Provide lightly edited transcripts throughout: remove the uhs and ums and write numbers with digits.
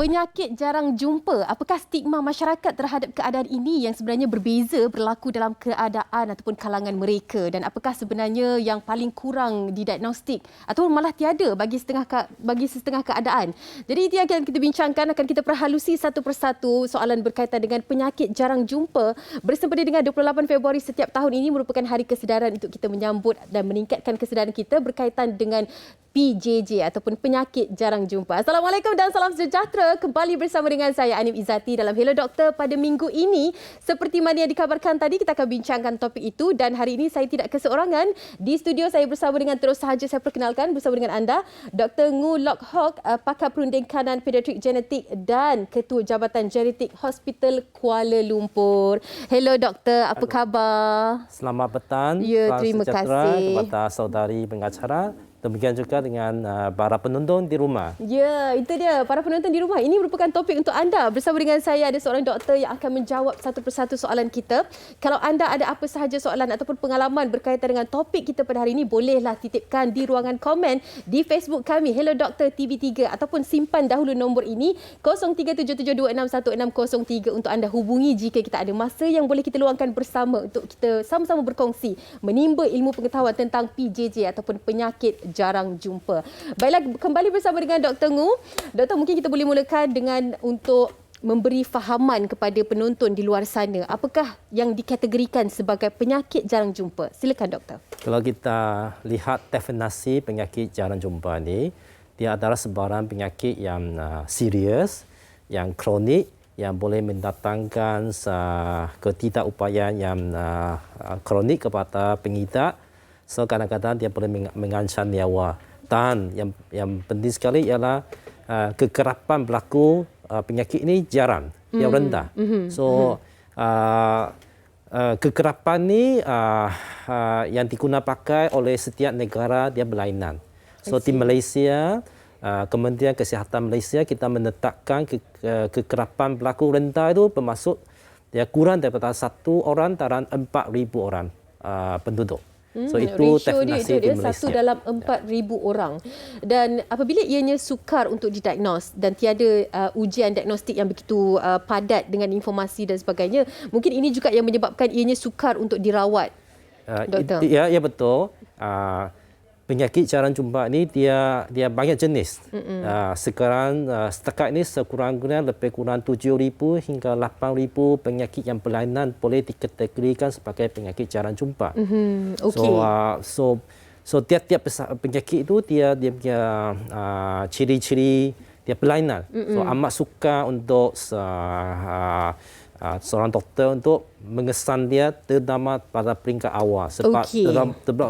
Penyakit jarang jumpa. Apakah stigma masyarakat terhadap keadaan ini yang sebenarnya berbeza berlaku dalam keadaan ataupun kalangan mereka, dan apakah sebenarnya yang paling kurang didiagnostik atau malah tiada bagi setengah keadaan? Jadi itu yang akan kita bincangkan, akan kita perhalusi satu persatu soalan berkaitan dengan penyakit jarang jumpa bersempena dengan 28 Februari setiap tahun ini merupakan hari kesedaran untuk kita menyambut dan meningkatkan kesedaran kita berkaitan dengan PJJ ataupun penyakit jarang jumpa. Assalamualaikum dan salam sejahtera. Kembali bersama dengan saya Anim Izzati dalam Hello Doktor pada minggu ini. Seperti mana yang dikabarkan tadi, kita akan bincangkan topik itu, dan hari ini saya tidak keseorangan. Di studio saya bersama dengan, terus sahaja saya perkenalkan bersama dengan anda, Dr. Ngu Lok Hock, pakar perunding kanan pediatrik genetik dan Ketua Jabatan Genetik Hospital Kuala Lumpur. Hello Doktor, apa khabar? Selamat petang. Ya, terima kasih kepada saudari pengacara. Demikian juga dengan para penonton di rumah. Ya, itu dia. Para penonton di rumah, ini merupakan topik untuk anda. Bersama dengan saya ada seorang doktor yang akan menjawab satu persatu soalan kita. Kalau anda ada apa sahaja soalan ataupun pengalaman berkaitan dengan topik kita pada hari ini, bolehlah titipkan di ruangan komen di Facebook kami, Hello Doktor TV3, ataupun simpan dahulu nombor ini 0377261603 untuk anda hubungi jika kita ada masa yang boleh kita luangkan bersama untuk kita sama-sama berkongsi, menimba ilmu pengetahuan tentang PJJ ataupun penyakit jarang jumpa. Baiklah, kembali bersama dengan Dr. Ngu. Doktor, mungkin kita boleh mulakan dengan untuk memberi fahaman kepada penonton di luar sana, apakah yang dikategorikan sebagai penyakit jarang jumpa? Silakan doktor. Kalau kita lihat definisi penyakit jarang jumpa ini, dia adalah sebarang penyakit yang serius, yang kronik, yang boleh mendatangkan ketidakupayaan yang kronik kepada pengidap. So, kadang-kadang dia boleh mengancam nyawa. Dan yang penting sekali ialah kekerapan berlaku penyakit ini jarang, yang rendah. So, kekerapan ini yang digunakan pakai oleh setiap negara dia berlainan. So, di Malaysia, Kementerian Kesihatan Malaysia, kita menetapkan kekerapan berlaku rendah itu bermaksud dia kurang daripada 1 orang dalam 4,000 orang penduduk. So itu definisi dia di Malaysia. 1 dalam 4,000 orang. Dan apabila ianya sukar untuk didiagnos dan tiada ujian diagnostik yang begitu padat dengan informasi dan sebagainya, mungkin ini juga yang menyebabkan ianya sukar untuk dirawat. Doktor. Ya betul. Penyakit jarang jumpa ini dia banyak jenis. Sekarang setakat ini sekurang-kurangnya lebih kurang 7,000 hingga 8,000 penyakit yang berlainan boleh dikategorikan sebagai penyakit jarang jumpa. Okay. So tiap-tiap penyakit itu dia punya ciri-ciri dia berlainan. So amat suka untuk seorang doktor untuk mengesan dia terutama pada peringkat awal sebab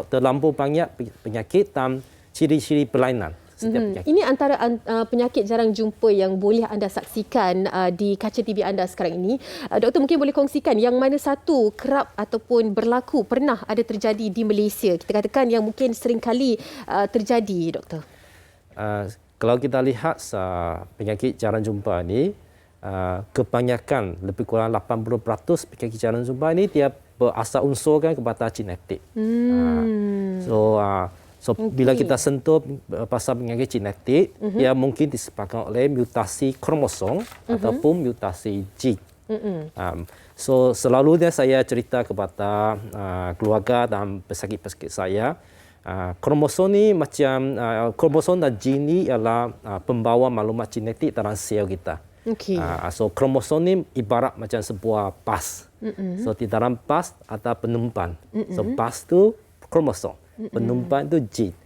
terlampau banyak penyakit dan ciri-ciri berlainan setiap penyakit. Ini antara penyakit jarang jumpa yang boleh anda saksikan di kaca TV anda sekarang ini. Doktor mungkin boleh kongsikan yang mana satu kerap ataupun berlaku, pernah ada terjadi di Malaysia, kita katakan yang mungkin sering kali terjadi, doktor? Kalau kita lihat penyakit jarang jumpa ini, kebanyakan lebih kurang 80% penyakit jarang jumpa ini dia berasal unsurkan kepada genetik. So bila kita sentuh pasal penyakit genetik, dia mungkin disebabkan oleh mutasi kromosom ataupun mutasi gen. So selalunya saya cerita kepada keluarga dan pesakit-pesakit saya, kromosom ni macam kromosom dan gen ni ialah pembawa maklumat genetik dalam sel kita. So kromosom ni ibarat macam sebuah bas. So di dalam bas ada penumpang. So bas tu kromosom, penumpang tu gen.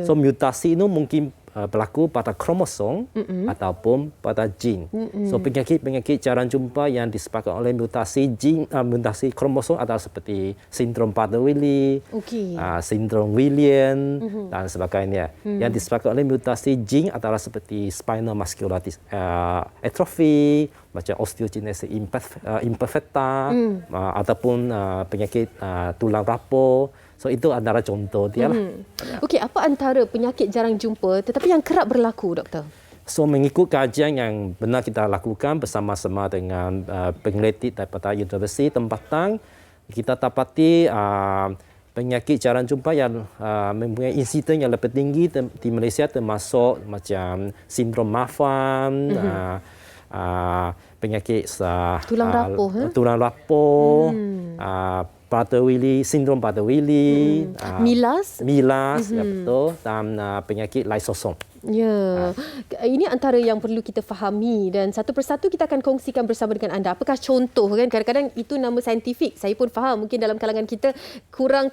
So mutasi itu mungkin berlaku pada kromosom ataupun pada gen. So penyakit-penyakit jarang jumpa yang disebabkan oleh mutasi gen, mutasi kromosom adalah seperti sindrom Prader-Willi, sindrom Williams dan sebagainya. Yang disebabkan oleh mutasi gen adalah seperti spinal muscular atrophy, macam osteogenesis imperfecta, ataupun penyakit tulang rapuh. So itu adalah contoh dia lah. Okey, apa antara penyakit jarang jumpa tetapi yang kerap berlaku, doktor? So mengikut kajian yang benar kita lakukan bersama-sama dengan peneliti daripada Universiti Tempatan, kita dapati penyakit jarang jumpa yang mempunyai insiden yang lebih tinggi di Malaysia termasuk macam sindrom Marfan, penyakit tulang rapuh, Prader-Willi, sindrom Prader-Willi, milas, ya betul, dan penyakit lysosom. Ya, ini antara yang perlu kita fahami dan satu persatu kita akan kongsikan bersama dengan anda. Apakah contoh kan? Kadang-kadang itu nama saintifik. Saya pun faham mungkin dalam kalangan kita kurang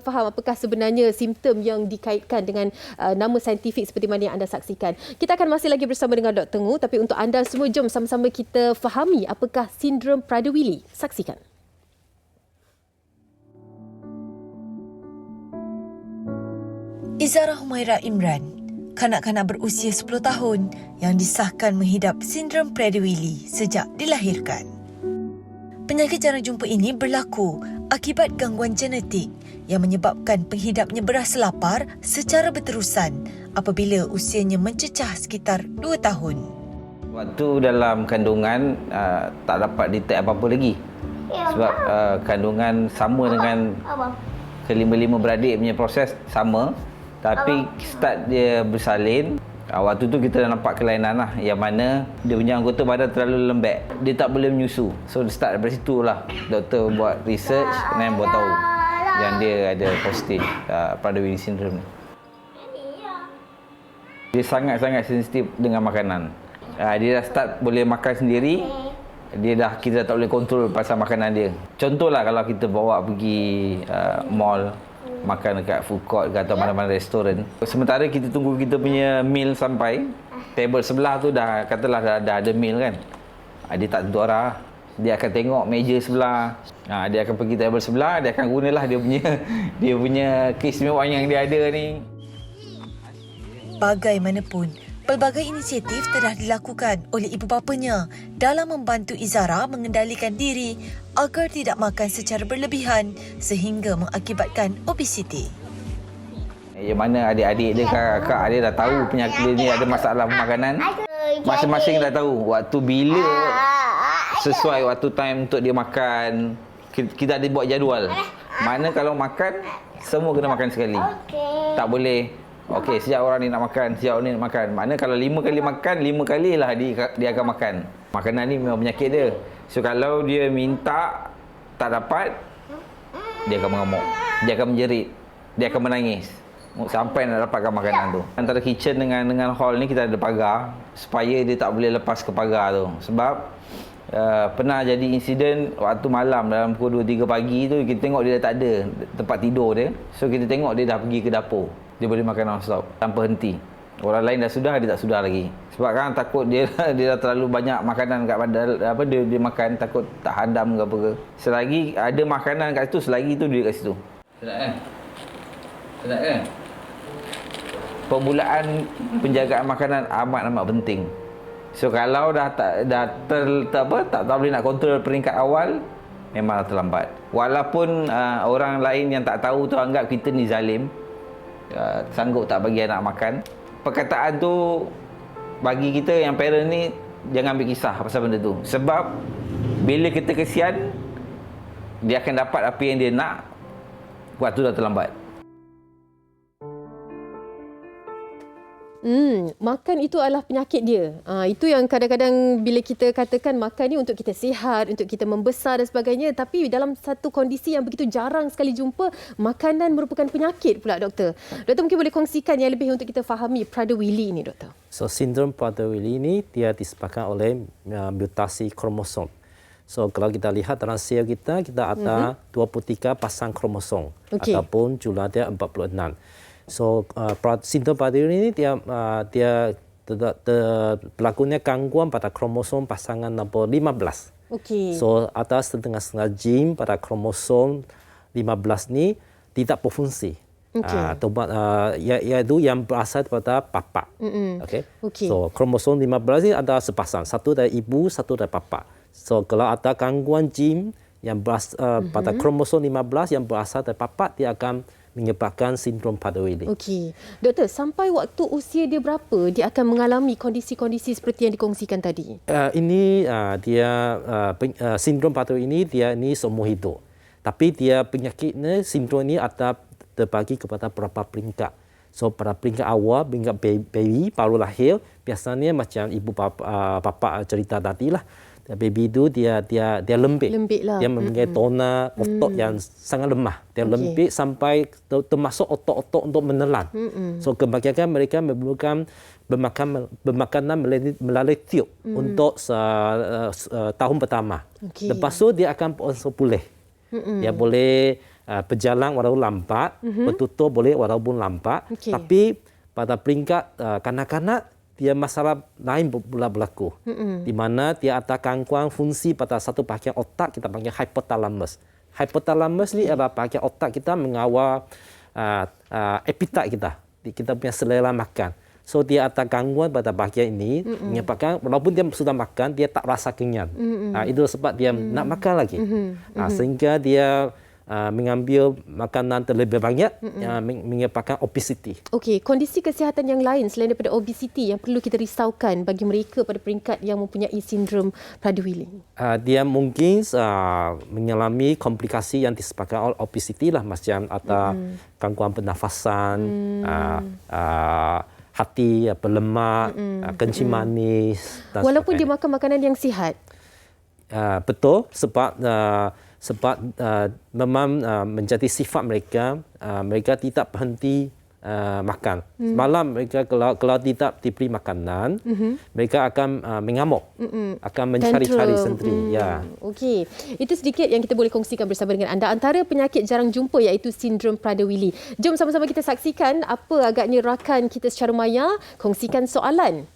faham apakah sebenarnya simptom yang dikaitkan dengan nama saintifik seperti mana yang anda saksikan. Kita akan masih lagi bersama dengan Dr. Ngu, tapi untuk anda semua jom sama-sama kita fahami apakah sindrom Prader-Willi. Saksikan. Izara Humaira Imran, kanak-kanak berusia 10 tahun yang disahkan menghidap sindrom Prader-Willi sejak dilahirkan. Penyakit jarang jumpa ini berlaku akibat gangguan genetik yang menyebabkan penghidapnya berasa lapar secara berterusan apabila usianya mencecah sekitar 2 tahun. Waktu dalam kandungan tak dapat detect apa-apa lagi. Sebab kandungan sama dengan kelima-lima beradik punya proses sama. Tapi start dia bersalin, waktu tu kita dah nampak kelainan lah, yang mana dia punya anggota badan terlalu lembek. Dia tak boleh menyusu. So start daripada situ lah. Doktor buat research dan buat tahu yang dia ada positif Prader-Willi syndrome ni. Dia sangat-sangat sensitif dengan makanan. Dia dah start boleh makan sendiri. Kita dah tak boleh kontrol pasal makanan dia. Contohlah kalau kita bawa pergi mall, makan dekat food court atau mana-mana restoran. Sementara kita tunggu kita punya meal sampai, table sebelah tu dah katalah dah ada meal kan. Dia tak tentu arah. Dia akan tengok meja sebelah. Dia akan pergi table sebelah, dia akan gunalah dia punya keistimewaan yang dia ada ni. Bagaimanapun, pelbagai inisiatif telah dilakukan oleh ibu bapanya dalam membantu Izara mengendalikan diri agar tidak makan secara berlebihan sehingga mengakibatkan obesiti. Yang mana adik-adik dia, kakak dia dah tahu penyakit dia ni ada masalah makanan. Masing-masing dah tahu waktu bila sesuai waktu time untuk dia makan. Kita ada buat jadual. Mana kalau makan, semua kena makan sekali. Tak boleh okey, sejak orang ni nak makan, sejak orang ni nak makan. Mana kalau 5 kali makan, 5 kalilah dia akan makan. Makanan ni memang penyakit dia. So kalau dia minta, tak dapat, dia akan mengamuk. Dia akan menjerit. Dia akan menangis. Sampai nak dapatkan makanan tu. Antara kitchen dengan hall ni kita ada pagar. Supaya dia tak boleh lepas ke pagar tu. Sebab pernah jadi insiden waktu malam dalam pukul 2-3 pagi tu, kita tengok dia dah tak ada tempat tidur dia. So kita tengok dia dah pergi ke dapur. Dia boleh makan non-stop tanpa henti. Orang lain dah sudah, dia tak sudah lagi. Sebab kan takut dia dah terlalu banyak makanan kat badan, dia makan takut tak hadam ke apa ke. Selagi ada makanan kat situ, selagi tu dia kat situ. Sedap kan? Sedap kan? Permulaan penjagaan makanan amat penting. So kalau dah tak boleh nak kontrol peringkat awal, memang terlambat. Walaupun orang lain yang tak tahu tu anggap kita ni zalim, sanggup tak bagi anak makan. Perkataan tu bagi kita yang parent ni jangan ambil kisah pasal benda tu. Sebab bila kita kesian, dia akan dapat apa yang dia nak, waktu dah terlambat. Makan itu adalah penyakit dia. Itu yang kadang-kadang bila kita katakan makan ni untuk kita sihat, untuk kita membesar dan sebagainya. Tapi dalam satu kondisi yang begitu jarang sekali jumpa, makanan merupakan penyakit pula, Doktor. Doktor mungkin boleh kongsikan yang lebih untuk kita fahami Prader-Willi ini, Doktor. So, sindrom Prader-Willi ini dia disebabkan oleh mutasi kromosom. So, kalau kita lihat dalam sel kita ada 23 pasang kromosom. Ataupun jumlah dia 46. So, sindrom Prader-Willi ini dia berlakunya gangguan pada kromosom pasangan nombor 15. So, ada setengah-setengah gene pada kromosom 15 ni tidak berfungsi. Iaitu yang berasal daripada bapa. So, kromosom 15 ni ada sepasang. Satu dari ibu, satu dari bapa. So, kalau ada gangguan gene yang berasal pada kromosom 15 yang berasal dari bapa, dia akan menyebabkan sindrom Prader-Willi. Okey. Doktor, sampai waktu usia dia berapa dia akan mengalami kondisi-kondisi seperti yang dikongsikan tadi? Sindrom Prader-Willi ini dia ni seumur hidup. Tapi dia penyakitnya, sindrom ini ada terbagi kepada beberapa peringkat. So pada peringkat awal, peringkat baby baru lahir, biasanya macam ibu bapa cerita tadi lah. Baby itu dia lembik. Lembik lah. Dia mempunyai tona otot yang sangat lemah. Dia lembik sampai termasuk otot-otot untuk menelan. So kebanyakan mereka memerlukan bermakanan melalui tiup untuk tahun pertama. Lepas tu dia akan pulih. Dia boleh berjalan walaupun lambat, bertutur boleh walaupun lambat. Tapi pada peringkat kanak-kanak, dia masalah lain pula berlaku. Di mana dia ada gangguan fungsi pada satu bahagian otak, kita panggil hypothalamus. Hypothalamus ni adalah bahagian otak kita mengawal appetite kita punya selera makan. So dia ada gangguan pada bahagian ini, menyebabkan walaupun dia sudah makan, dia tak rasa kenyang. Itu sebab dia nak makan lagi. Sehingga dia mengambil makanan terlebih banyak menyebabkan obesiti. Okey, kondisi kesihatan yang lain selain daripada obesiti yang perlu kita risaukan bagi mereka pada peringkat yang mempunyai sindrom Prader-Willi? Dia mungkin mengalami komplikasi yang disebabkan oleh obesiti lah, macam ada gangguan pernafasan, hati berlemak, kencing manis. Walaupun dia makan makanan yang sihat? Betul, sebab memang menjadi sifat mereka, mereka tidak berhenti makan. Malam mereka kalau tidak diberi makanan, mereka akan mengamuk, akan mencari-cari sendiri. Ya. Okey, itu sedikit yang kita boleh kongsikan bersama dengan anda antara penyakit jarang jumpa iaitu sindrom Prader-Willi. Jom sama-sama kita saksikan apa agaknya rakan kita secara maya kongsikan soalan.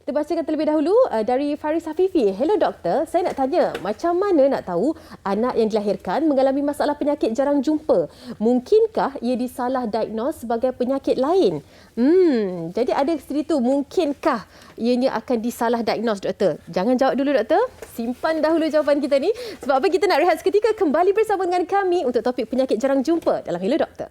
Kita bacakan terlebih dahulu dari Faris Hafifi. Hello doktor, saya nak tanya macam mana nak tahu anak yang dilahirkan mengalami masalah penyakit jarang jumpa? Mungkinkah ia disalah diagnose sebagai penyakit lain? Jadi ada sendiri tu, mungkinkah ianya akan disalah diagnose doktor? Jangan jawab dulu doktor, simpan dahulu jawapan kita ni. Sebab apa, kita nak rehat seketika, kembali bersama dengan kami untuk topik penyakit jarang jumpa dalam Hello Doktor.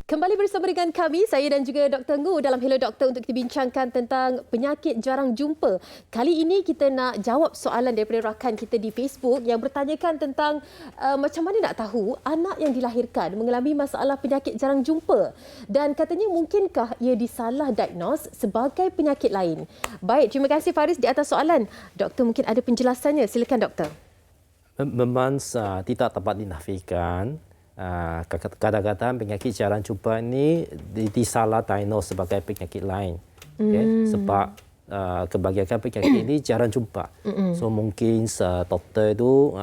Kembali bersama dengan kami, saya dan juga Dr. Ngu dalam Hello Doktor untuk kita bincangkan tentang penyakit jarang jumpa. Kali ini kita nak jawab soalan daripada rakan kita di Facebook yang bertanyakan tentang macam mana nak tahu anak yang dilahirkan mengalami masalah penyakit jarang jumpa. Dan katanya mungkinkah ia disalah diagnose sebagai penyakit lain. Baik, terima kasih Faris di atas soalan. Doktor mungkin ada penjelasannya. Silakan doktor. Memang tidak dapat dinafikan. Kadang-kadang penyakit jarang jumpa ini disalah diagnose sebagai penyakit lain. Sebab kebanyakan penyakit ini jarang jumpa. So mungkin doktor itu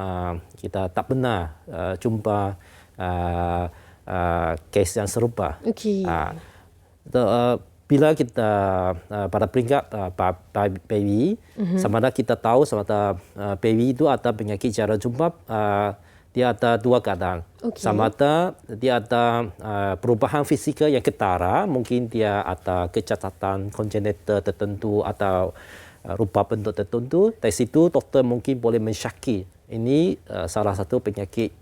kita tak pernah jumpa kes yang serupa. Bila kita pada peringkat baby, sama ada kita tahu sama ada baby itu ada penyakit jarang jumpa, dia ada dua keadaan. Sama ada dia ada perubahan fizikal yang ketara, mungkin dia ada kecacatan kongenital tertentu atau rupa bentuk tertentu. Dari situ doktor mungkin boleh mensyaki ini salah satu penyakit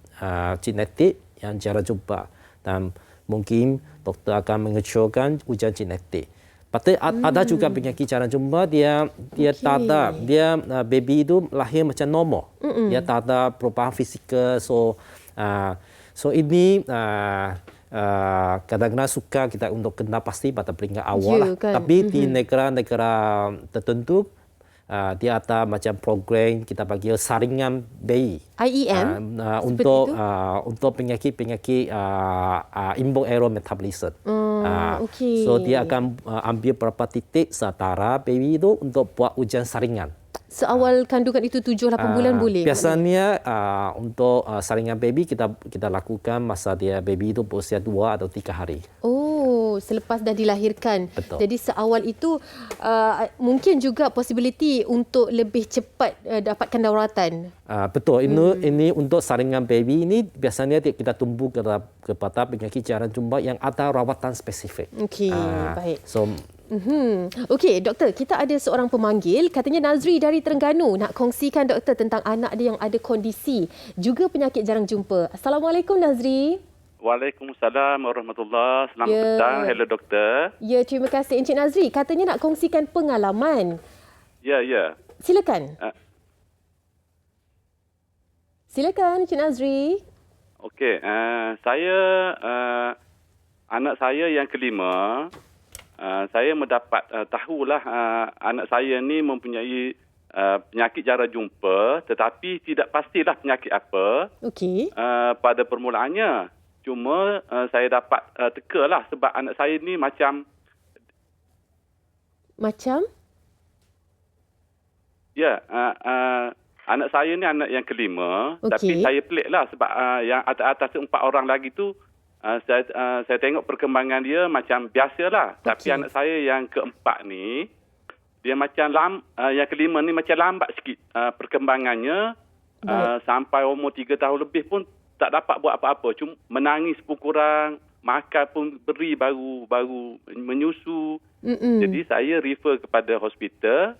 genetik yang jarang jumpa, dan mungkin doktor akan mengecualikan ujian genetik. Tapi ada juga penyakit jarang jumpa, dia tak ada, dia baby itu lahir macam normal. Dia tak ada perubahan fizikal. So ini kadang-kadang suka kita untuk kena pasti pada peringkat awal lah. Tapi di negara-negara tertentu dia ada macam program kita panggil saringan bayi. IEM untuk penyakit-penyakit inborn error metabolism. So dia akan ambil beberapa titik setara baby itu untuk buat ujian saringan. Seawal kandungan itu 7-8 bulan boleh? Biasanya untuk saringan baby kita lakukan masa dia baby itu berusia 2 atau 3 hari. Oh, selepas dah dilahirkan. Betul. Jadi seawal itu mungkin juga possibility untuk lebih cepat dapatkan dawatan. Betul. Ini untuk saringan baby ini biasanya kita tumbuh kepada penyakit jarang jumpa yang ada rawatan spesifik. Okey, baik. So Okey, doktor, kita ada seorang pemanggil, katanya Nazri dari Terengganu, nak kongsikan doktor tentang anak dia yang ada kondisi juga penyakit jarang jumpa. Assalamualaikum Nazri. Waalaikumsalam warahmatullahi. Selamat petang. Hello doktor. Ya, terima kasih Encik Nazri. Katanya nak kongsikan pengalaman. Ya. Silakan. Silakan Cik Nazri. Okey, anak saya yang kelima, saya mendapat tahulah anak saya ni mempunyai penyakit jara jumpa, tetapi tidak pastilah penyakit apa. Okey. Pada permulaannya. Cuma saya dapat tekalah sebab anak saya ni macam ya, anak saya ni anak yang kelima. Okey. Tapi saya peliklah sebab yang atas 4 orang lagi tu saya tengok perkembangan dia macam biasalah. Okey. Tapi anak saya yang keempat ni dia macam yang kelima ni macam lambat sikit perkembangannya. Sampai umur 3 tahun lebih pun tak dapat buat apa-apa. Cuma menangis pun kurang, makan pun beri baru menyusu. Jadi saya refer kepada hospital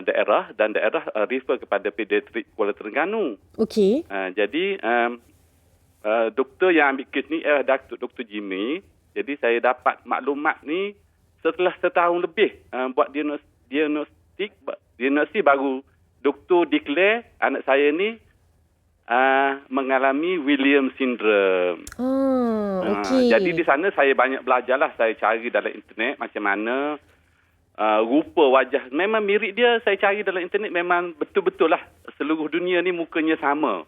daerah dan daerah refer kepada pediatrik Kuala Terengganu. Okey. Jadi doktor yang ambil kes ni Dr. Jimmy. Jadi saya dapat maklumat ni setelah setahun lebih buat diagnostik baru doktor declare anak saya ni mengalami Williams syndrome. Okey. Jadi di sana saya banyak belajarlah. Saya cari dalam internet macam mana rupa wajah. Memang mirip dia saya cari dalam internet memang betul-betul lah. Seluruh dunia ni mukanya sama.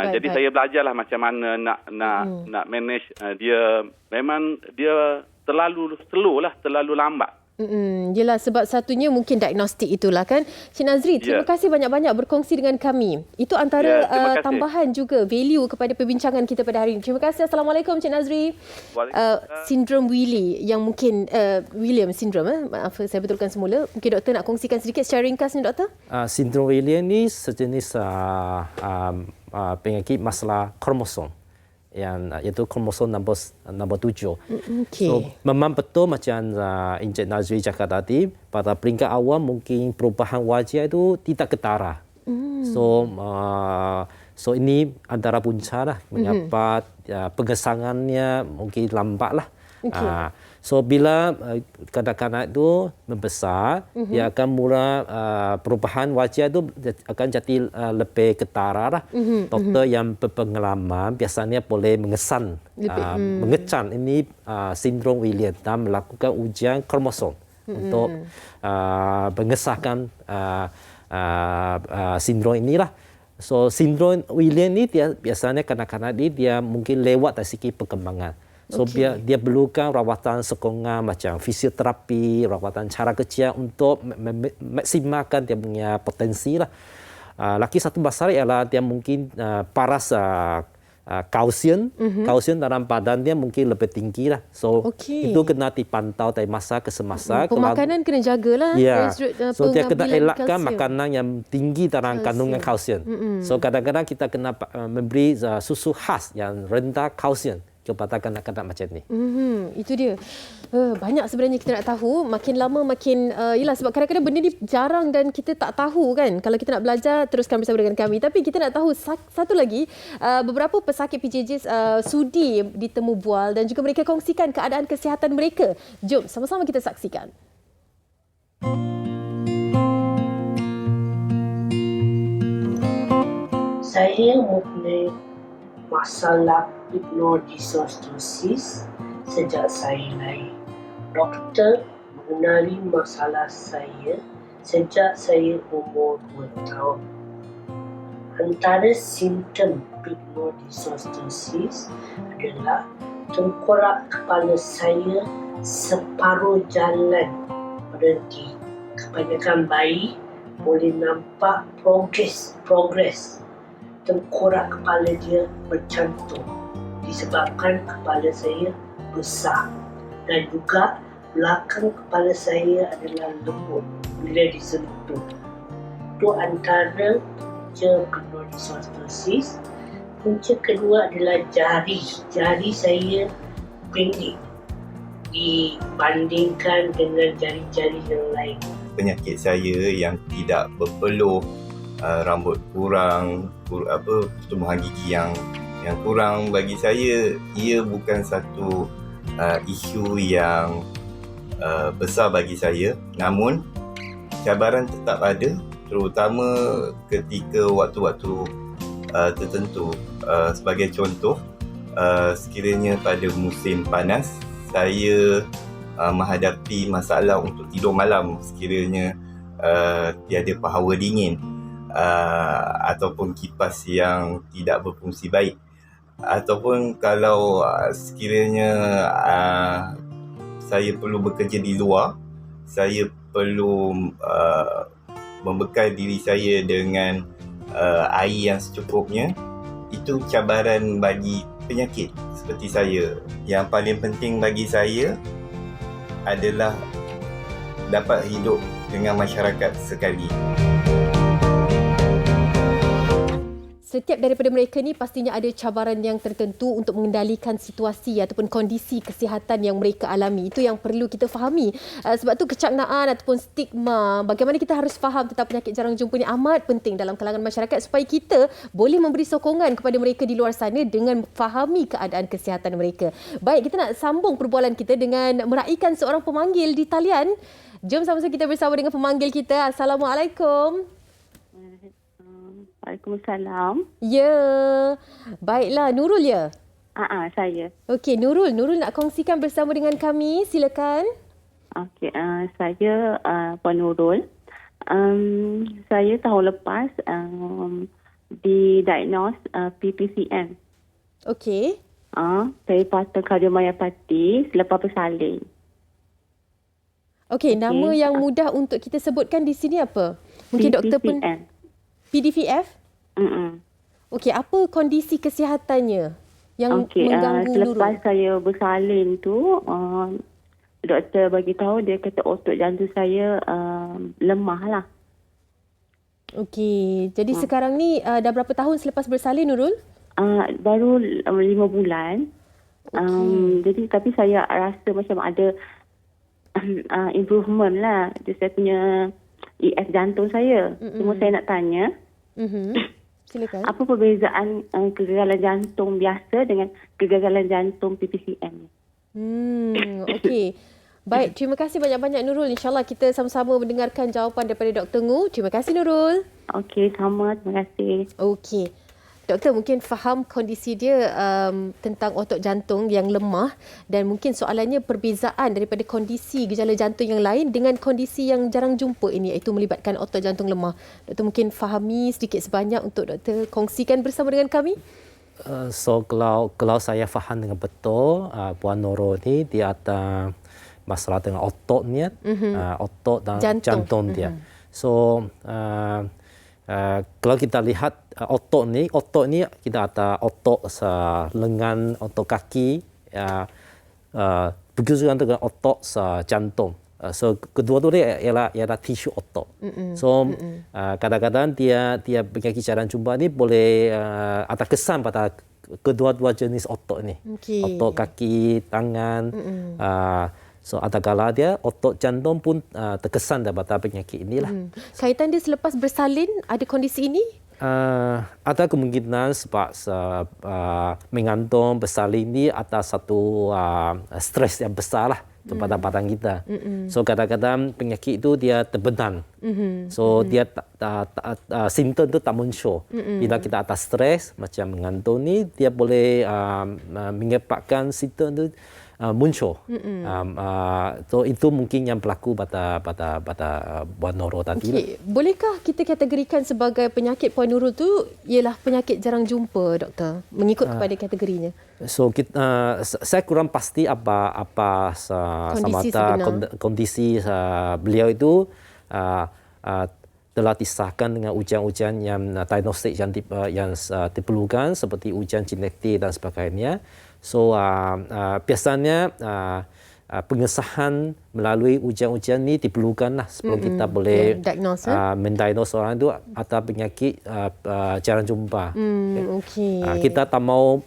Jadi saya belajarlah macam mana nak manage dia. Memang dia terlalu slow lah, terlalu lambat. Yelah, sebab satunya mungkin diagnostik itulah kan. Cik Nazri, terima kasih banyak-banyak berkongsi dengan kami. Itu antara tambahan juga value kepada perbincangan kita pada hari ini. Terima kasih. Assalamualaikum Cik Nazri. Sindrom Willy yang mungkin William syndrome. Maaf, saya betulkan semula. Mungkin doktor nak kongsikan sedikit secara ringkas ni doktor? Sindrom Willy ni sejenis penyakit masalah kromosom. Iaitu kromosom nombor 7. Okay. So memang betul macam Encik Nazri cakap tadi, pada peringkat awal mungkin perubahan wajah itu tidak ketara. So ini antara punca lah mengapa pengesangannya mungkin lambat lah. Okay. So bila kanak-kanak itu membesar, dia akan mula perubahan wajah itu akan jadi lebih ketara lah. Doktor yang berpengalaman biasanya boleh mengesan, mengecan ini sindrom William dan melakukan ujian kromosom untuk mengesahkan sindrom inilah. So sindrom William ini dia biasanya kanak-kanak dia mungkin lewat dari segi perkembangan. So dia perlukan rawatan sokongan macam fisioterapi, rawatan cara kerja untuk maksimalkan dia punya potensi lah. Lagi satu masalah ialah dia mungkin paras kalsium dalam badan dia mungkin lebih tinggi lah. So itu kena dipantau dari masa ke semasa. Pemakanan kena jagalah. Ya. So dia kena elakkan makanan yang tinggi dalam kandungan kalsium. So kadang-kadang kita kena memberi susu khas yang rendah kalsium kepada kanak-kanak macam ni. Itu dia. Banyak sebenarnya kita nak tahu. Makin lama makin... yelah, sebab kadang-kadang benda ni jarang dan kita tak tahu kan. Kalau kita nak belajar, teruskan bersama dengan kami. Tapi kita nak tahu satu lagi. Beberapa pesakit PJJ sudi ditemu bual dan juga mereka kongsikan keadaan kesihatan mereka. Jom, sama-sama kita saksikan. Saya mempunyai masalah hipnodisostosis sejak saya lahir. Doktor mengenali masalah saya sejak saya umur 2 tahun. Antara simptom hipnodisostosis adalah tengkorak kepala saya separuh jalan berhenti. Kebanyakan bayi boleh nampak progres. Tengkorak kepala dia bercantum disebabkan kepala saya besar dan juga belakang kepala saya adalah lembut bila disentuh. Itu antara punca hipnodisostosis. Punca kedua adalah jari. Jari saya pendek dibandingkan dengan jari-jari yang lain. Penyakit saya yang tidak berpeluh, rambut kurang, pertumbuhan gigi yang kurang, bagi saya ia bukan satu isu yang besar bagi saya. Namun cabaran tetap ada, terutama ketika waktu-waktu tertentu. Sebagai contoh, sekiranya pada musim panas, saya menghadapi masalah untuk tidur malam sekiranya tiada power dingin ataupun kipas yang tidak berfungsi baik, ataupun kalau sekiranya saya perlu bekerja di luar, saya perlu membekal diri saya dengan air yang secukupnya. Itu cabaran bagi penyakit seperti saya. Yang paling penting bagi saya adalah dapat hidup dengan masyarakat sekali. Setiap daripada mereka ni pastinya ada cabaran yang tertentu untuk mengendalikan situasi ataupun kondisi kesihatan yang mereka alami. Itu yang perlu kita fahami. Sebab tu kecaknaan ataupun stigma, bagaimana kita harus faham tentang penyakit jarang jumpa ni amat penting dalam kalangan masyarakat supaya kita boleh memberi sokongan kepada mereka di luar sana dengan fahami keadaan kesihatan mereka. Baik, kita nak sambung perbualan kita dengan meraihkan seorang pemanggil di talian. Jom sama-sama kita bersama dengan pemanggil kita. Assalamualaikum. Waalaikumsalam. Ya. Baiklah, Nurul ya? Saya. Okey, Nurul nak kongsikan bersama dengan kami. Silakan. Okey, saya Puan Nurul. Saya tahun lepas didiagnose PPCM. Okey. Saya patah kardiomyopati selepas bersalin. Okey, nama yang mudah untuk kita sebutkan di sini apa? Mungkin doktor pun... PDVF? Okey, apa kondisi kesihatannya yang mengganggu Nurul? Selepas saya bersalin tu, doktor bagi tahu dia kata otot jantung saya lemah lah. Okey, jadi sekarang ni dah berapa tahun selepas bersalin Nurul? Baru 5 bulan. Jadi tapi saya rasa macam ada improvement lah. Saya punya EF jantung saya. Cuma saya nak tanya, silakan. apa perbezaan kegagalan jantung biasa dengan kegagalan jantung PPCM? Okey. Baik, terima kasih banyak-banyak Nurul. InsyaAllah kita sama-sama mendengarkan jawapan daripada Dr. Ngu. Terima kasih Nurul. Okey, sama. Terima kasih. Okey. Doktor mungkin faham kondisi dia tentang otot jantung yang lemah dan mungkin soalannya perbezaan daripada kondisi gejala jantung yang lain dengan kondisi yang jarang jumpa ini iaitu melibatkan otot jantung lemah. Doktor mungkin fahami sedikit sebanyak untuk doktor kongsikan bersama dengan kami. So kalau saya faham dengan betul, Puan Nurul ni dia ada masalah dengan ototnya, otot dan jantung dia. So kalau kita lihat otot ni kita ada otot lengan, otot kaki, begitu juga dengan otot jantung. So kedua-dua dia ialah tisu otot. So kadang-kadang dia penyakit jarang jumpa ni boleh ada kesan pada kedua-dua jenis otot ni. Otot kaki, tangan. So ada kala dia otot jantung pun terkesan daripada penyakit inilah. Kaitan dia selepas bersalin ada kondisi ini? Ada kemungkinan sebab mengandung bersalin ni ada satu stres yang besar lah kepada badan kita. So kadang-kadang penyakit itu dia terbenam. So dia simptom itu tak muncul. Bila kita ada stres macam mengandung ni, dia boleh menyebabkan simptom itu muncul. So itu mungkin yang berlaku pada Puan Nurul tadi. Okay. Bolehkah kita kategorikan sebagai penyakit Puan Nurul tu ialah penyakit jarang jumpa, doktor? Mengikut kepada kategorinya. So saya kurang pasti apa kondisi beliau itu telah disahkan dengan ujian-ujian yang diagnostik yang diperlukan seperti ujian genetik dan sebagainya. So biasanya pengesahan melalui ujian-ujian ni diperlukanlah sebelum kita boleh mendiagnose orang itu ada penyakit jarang jumpa. Kita tak mau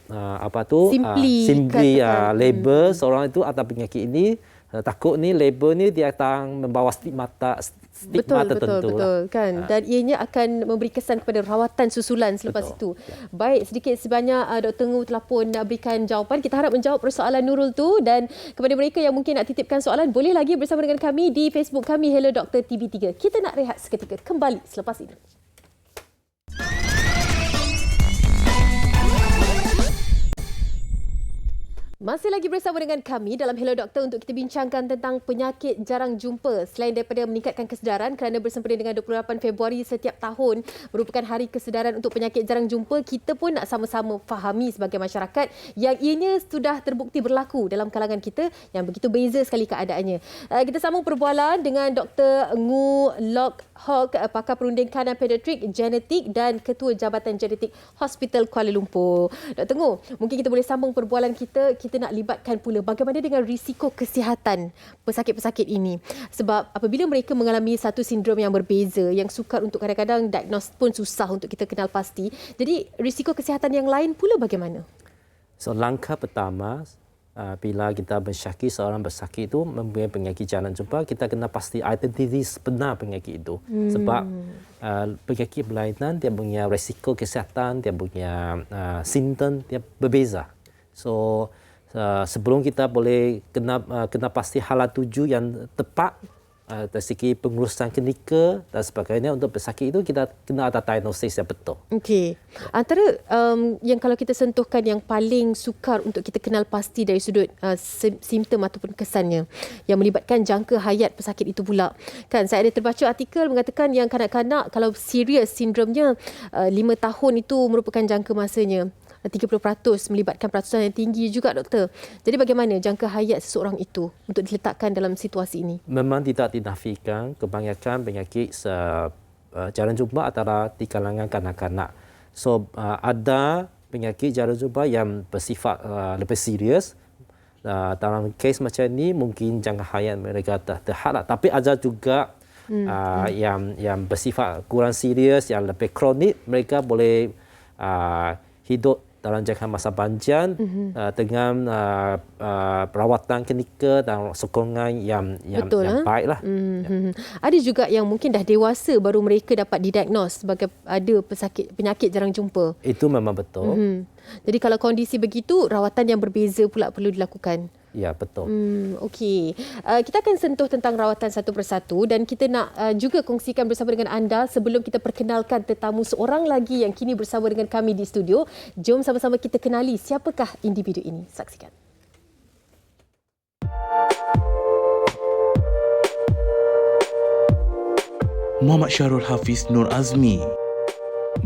simply label seorang itu ada penyakit ini. Takut ni label ni dia akan membawa stigma tertentu. Betul kan. Dan ianya akan memberi kesan kepada rawatan susulan selepas itu. Baik, sedikit sebanyak Dr. Ngu telah pun berikan jawapan. Kita harap menjawab persoalan Nurul tu, dan kepada mereka yang mungkin nak titipkan soalan boleh lagi bersama dengan kami di Facebook kami Hello Dr. TV3. Kita nak rehat seketika, kembali selepas ini. Masih lagi bersama dengan kami dalam Hello Doktor untuk kita bincangkan tentang penyakit jarang jumpa. Selain daripada meningkatkan kesedaran kerana bersempena dengan 28 Februari setiap tahun merupakan hari kesedaran untuk penyakit jarang jumpa, kita pun nak sama-sama fahami sebagai masyarakat yang ianya sudah terbukti berlaku dalam kalangan kita yang begitu beza sekali keadaannya. Kita sambung perbualan dengan Dr. Ngu Lok Hok, pakar perunding kanan pediatrik, genetik dan Ketua Jabatan Genetik Hospital Kuala Lumpur. Dr. Ngu, mungkin kita boleh sambung perbualan kita nak libatkan pula bagaimana dengan risiko kesihatan pesakit-pesakit ini. Sebab apabila mereka mengalami satu sindrom yang berbeza, yang sukar untuk kadang-kadang diagnos pun susah untuk kita kenal pasti. Jadi risiko kesihatan yang lain pula bagaimana? So langkah pertama, bila kita mensyaki seorang bersakit itu mempunyai penyakit jarang jumpa, kita kena pasti identiti sebenar penyakit itu. Sebab penyakit berlainan dia punya risiko kesihatan, dia punya simptom dia berbeza. So sebelum kita boleh kena pasti hala tuju yang tepat dari segi pengurusan klinikal dan sebagainya untuk pesakit itu, kita kena ada diagnosis yang betul. Okey. Antara yang kalau kita sentuhkan yang paling sukar untuk kita kenal pasti dari sudut simptom ataupun kesannya yang melibatkan jangka hayat pesakit itu pula. Kan saya ada terbaca artikel mengatakan yang kanak-kanak kalau serius sindromnya 5 tahun itu merupakan jangka masanya. 30% melibatkan peratusan yang tinggi juga, doktor. Jadi bagaimana jangka hayat seseorang itu untuk diletakkan dalam situasi ini? Memang tidak dinafikan kebanyakan penyakit jarang jumpa adalah di kalangan kanak-kanak. So ada penyakit jarang jumpa yang bersifat lebih serius. Dalam kes macam ini mungkin jangka hayat mereka terhad. Tapi ada juga yang bersifat kurang serius, yang lebih kronik, mereka boleh hidup dalam jangka masa panjang dengan perawatan klinikal dan sokongan yang baiklah. Ada juga yang mungkin dah dewasa baru mereka dapat didiagnos sebagai ada penyakit jarang jumpa. Itu memang betul. Jadi kalau kondisi begitu, rawatan yang berbeza pula perlu dilakukan. Ya, betul. Okey. Kita akan sentuh tentang rawatan satu persatu dan kita nak juga kongsikan bersama dengan anda sebelum kita perkenalkan tetamu seorang lagi yang kini bersama dengan kami di studio. Jom sama-sama kita kenali siapakah individu ini. Saksikan. Muhammad Syahrul Hafiz Nur Azmi.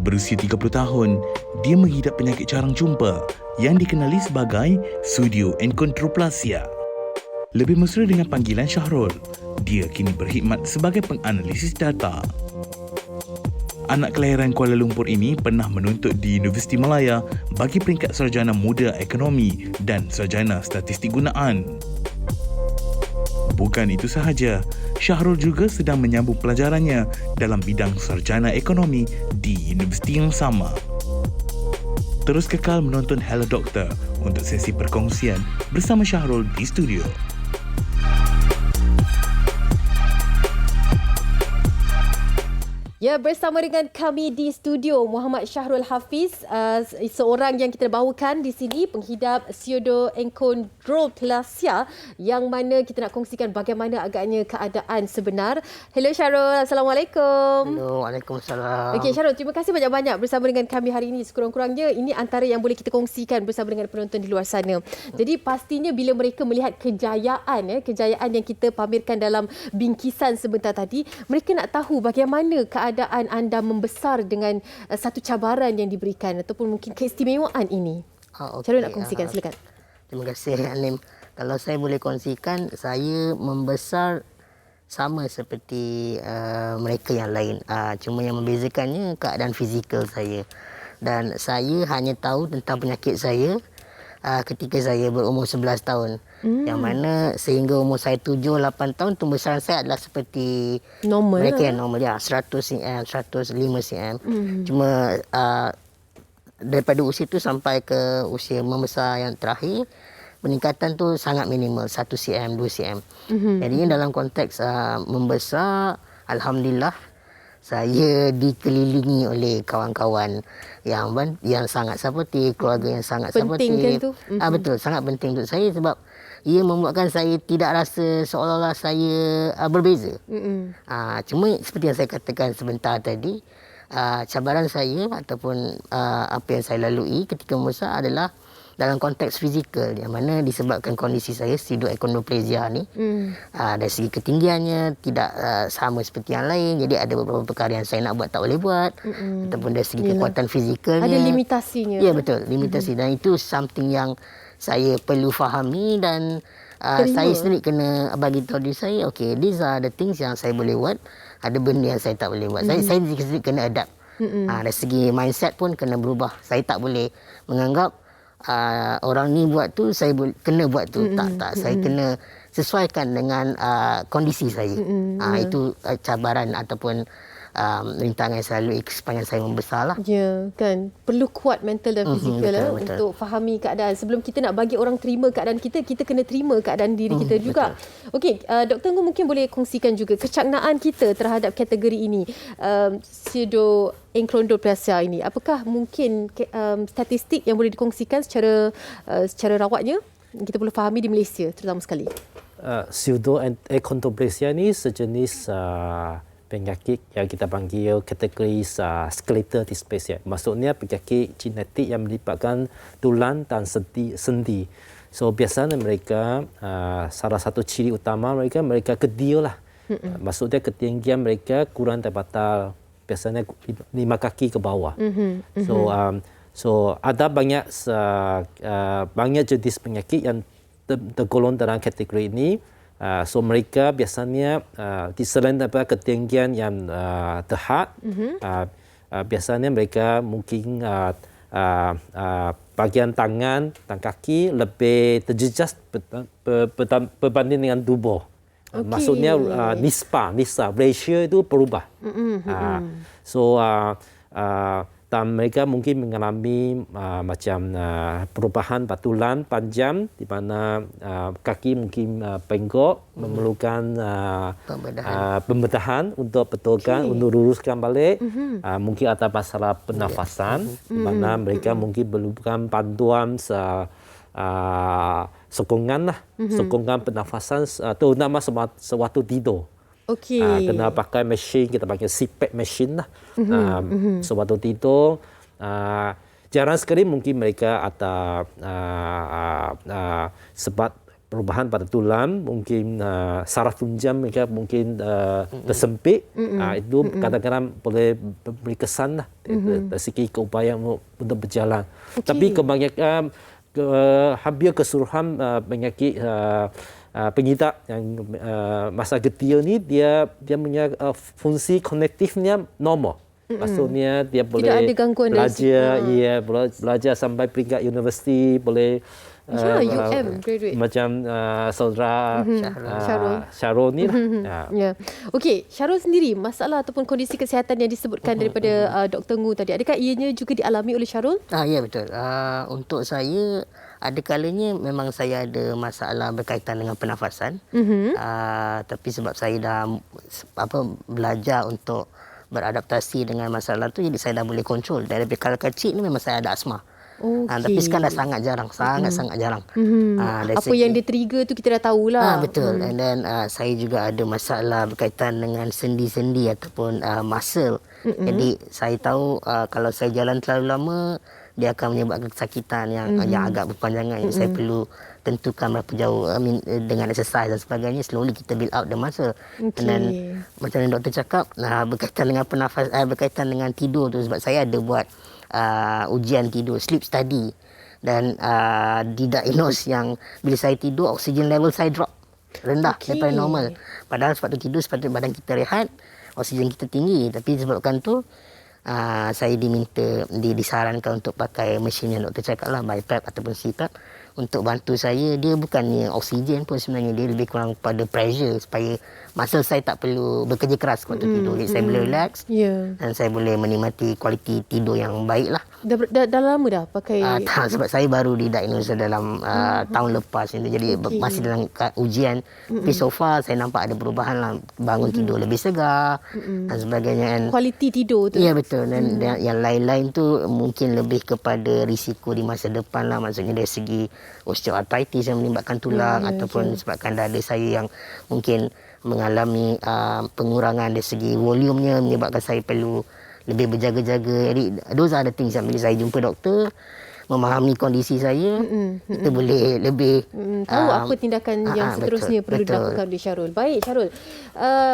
Berusia 30 tahun, dia mengidap penyakit jarang jumpa yang dikenali sebagai pseudoachondroplasia. Lebih mesra dengan panggilan Syahrul, dia kini berkhidmat sebagai penganalisis data. Anak kelahiran Kuala Lumpur ini pernah menuntut di Universiti Malaya bagi peringkat sarjana muda ekonomi dan sarjana statistik gunaan. Bukan itu sahaja, Syahrul juga sedang menyambung pelajarannya dalam bidang sarjana ekonomi di universiti yang sama. Terus kekal menonton Hello Doktor untuk sesi perkongsian bersama Syahrul di studio. Ya, bersama dengan kami di studio Muhammad Syahrul Hafiz, seorang yang kita bawakan di sini penghidap pseudoachondroplasia yang mana kita nak kongsikan bagaimana agaknya keadaan sebenar. Hello Syahrul, Assalamualaikum. Hello, Waalaikumsalam. Okey Syahrul, terima kasih banyak-banyak bersama dengan kami hari ini. Sekurang-kurangnya ini antara yang boleh kita kongsikan bersama dengan penonton di luar sana. Jadi pastinya bila mereka melihat kejayaan yang kita pamerkan dalam bingkisan sebentar tadi, mereka nak tahu bagaimana keadaan anda membesar dengan satu cabaran yang diberikan ataupun mungkin keistimewaan ini. Syahrul nak kongsikan, silakan. Terima kasih Alim. Kalau saya boleh kongsikan, saya membesar sama seperti mereka yang lain. Cuma yang membezakannya keadaan fizikal saya. Dan saya hanya tahu tentang penyakit saya ketika saya berumur 11 tahun. Yang mana sehingga umur saya 7-8 tahun, pembesaran saya adalah seperti normal mereka yang normal. Ya, 100 cm, 105 cm. Cuma daripada usia itu sampai ke usia membesar yang terakhir, peningkatan tu sangat minimal, 1 cm, 2 cm. Jadi dalam konteks membesar, alhamdulillah, saya dikelilingi oleh kawan-kawan yang sangat supportif, keluarga yang sangat supportif. Penting kan tu? Betul, sangat penting untuk saya sebab ia membuatkan saya tidak rasa seolah-olah saya berbeza. Cuma seperti yang saya katakan sebentar tadi, cabaran saya ataupun apa yang saya lalui ketika membesar adalah dalam konteks fizikal yang mana disebabkan kondisi saya pseudoachondroplasia ni dari segi ketinggiannya tidak sama seperti yang lain, jadi ada beberapa perkara yang saya nak buat tak boleh buat ataupun dari segi kekuatan fizikalnya ada limitasinya. Ya betul, limitasi dan itu something yang saya perlu fahami dan saya sendiri kena bagi tahu diri saya, okay, these are the things yang saya boleh buat, ada benda yang saya tak boleh buat. Saya sendiri kena adapt. Dari segi mindset pun kena berubah. Saya tak boleh menganggap orang ni buat tu saya kena buat tu. Tak. Saya kena sesuaikan dengan kondisi saya. Itu cabaran ataupun rintangan yang selalu sepanjang saya membesar lah. Ya, kan. Perlu kuat mental dan fizikal betul. untuk fahami keadaan. Sebelum kita nak bagi orang terima keadaan kita, kita kena terima keadaan diri kita juga. Okey, Dr. Ngoo mungkin boleh kongsikan juga kecaknaan kita terhadap kategori ini. Pseudoachondroplasia ini. Apakah mungkin statistik yang boleh dikongsikan secara rawatnya? Kita perlu fahami di Malaysia terutama sekali. Pseudoachondroplasia ni sejenis penyakit yang kita panggil kategori skeletal dysplasia. Maksudnya penyakit genetik yang melibatkan tulang dan sendi. So biasanya mereka salah satu ciri utama mereka kecil lah. Maksudnya ketinggian mereka kurang daripada biasanya 5 kaki ke bawah. So ada banyak jenis penyakit yang tergolong dalam kategori ini. So mereka biasanya selain daripada ketinggian yang terhad, biasanya mereka mungkin bahagian tangan dan kaki lebih terjejas berbanding dengan tubuh. Maksudnya nisbah, ratio itu berubah. Dan mereka mungkin mengalami macam perubahan tulang panjang di mana kaki mungkin bengkok, memerlukan pembedahan untuk betulkan, untuk luruskan balik. Mungkin ada masalah pernafasan di mana mereka mungkin perlukan bantuan sokongan pernafasan terutama sewaktu tidur. Kena pakai mesin, kita panggil CPAP mesin lah. Sewaktu tidur, jarang sekali mungkin mereka ada sebab perubahan pada tulang, mungkin saraf tunjang mereka mungkin tersempit. Itu kadang-kadang boleh beri kesan lah dari segi keupayaan untuk berjalan. Tapi kebanyakan hampir keseluruhan penyakit pengidap yang masa kecil ni dia punya fungsi kognitifnya normal. Maksudnya dia boleh belajar sampai peringkat universiti, boleh UM graduate. Macam saudara Syarul ni lah. Okey, Syarul sendiri masalah ataupun kondisi kesihatan yang disebutkan daripada Dr. Ngoo tadi, adakah ianya juga dialami oleh Syarul? Ya betul. Untuk saya ada kalanya memang saya ada masalah berkaitan dengan pernafasan. Tapi sebab saya dah belajar untuk beradaptasi dengan masalah tu, jadi saya dah boleh kontrol. Dari kala kecil ni memang saya ada asma. Tapi sekarang dah sangat jarang, sangat jarang. Apa yang dia trigger tu kita dah tahulah. Betul. And then saya juga ada masalah berkaitan dengan sendi-sendi ataupun muscle. Jadi saya tahu kalau saya jalan terlalu lama, dia akan menyebabkan kesakitan yang agak berpanjangan. Saya perlu tentukan berapa jauh dengan exercise dan sebagainya. Slowly kita build out the muscle. Dan macam yang doktor cakap, berkaitan dengan berkaitan dengan tidur tu, sebab saya ada buat ujian tidur, sleep study, dan didiagnose yang bila saya tidur oksigen level saya drop rendah daripada normal. Padahal sebab tu tidur sepatutnya badan kita rehat, oksigen kita tinggi, tapi sebabkan tu saya disarankan untuk pakai mesin yang doktor cakap lah, BiPAP ataupun CPAP, untuk bantu saya. Dia bukannya oksigen pun sebenarnya, dia lebih kurang pada pressure supaya muscle saya tak perlu bekerja keras waktu tidur. Jadi saya boleh relax dan saya boleh menikmati kualiti tidur yang baik lah. Dah lama dah pakai? Sebab saya baru didiagnose dalam tahun lepas ini. Jadi masih dalam ujian. Tapi so far saya nampak ada perubahan lah. Bangun tidur lebih segar dan sebagainya. Kualiti tidur tu? Ya betul. Dan yang lain-lain tu mungkin lebih kepada risiko di masa depan lah. Maksudnya dari segi osteoarthritis yang melibatkan tulang ataupun sebabkan dada saya yang mungkin mengalami pengurangan dari segi volumenya, menyebabkan saya perlu lebih berjaga-jaga. Jadi those are the things yang bila saya jumpa doktor, memahami kondisi saya, kita boleh lebih tahu apa tindakan yang seterusnya perlu dilakukan oleh Syarul. Baik Syarul,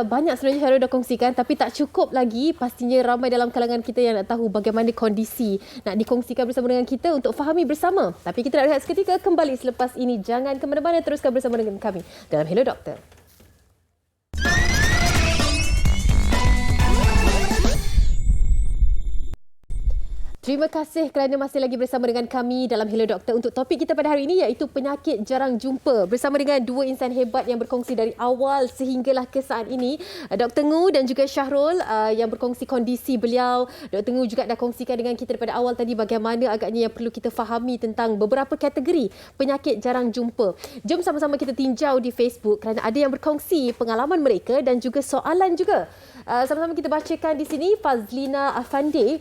banyak sebenarnya Syarul dah kongsikan, tapi tak cukup lagi. Pastinya ramai dalam kalangan kita yang nak tahu bagaimana kondisi nak dikongsikan bersama dengan kita untuk fahami bersama. Tapi kita nak rehat seketika, kembali selepas ini. Jangan ke mana-mana, teruskan bersama dengan kami dalam Hello Doktor. Terima kasih kerana masih lagi bersama dengan kami dalam Hello Doktor untuk topik kita pada hari ini, iaitu penyakit jarang jumpa. Bersama dengan dua insan hebat yang berkongsi dari awal sehinggalah ke saat ini. Dr. Ngu dan juga Syahrul yang berkongsi kondisi beliau. Dr. Ngu juga dah kongsikan dengan kita daripada awal tadi bagaimana agaknya yang perlu kita fahami tentang beberapa kategori penyakit jarang jumpa. Jom sama-sama kita tinjau di Facebook kerana ada yang berkongsi pengalaman mereka dan juga soalan juga. Sama-sama kita bacakan di sini. Fazlina Afande,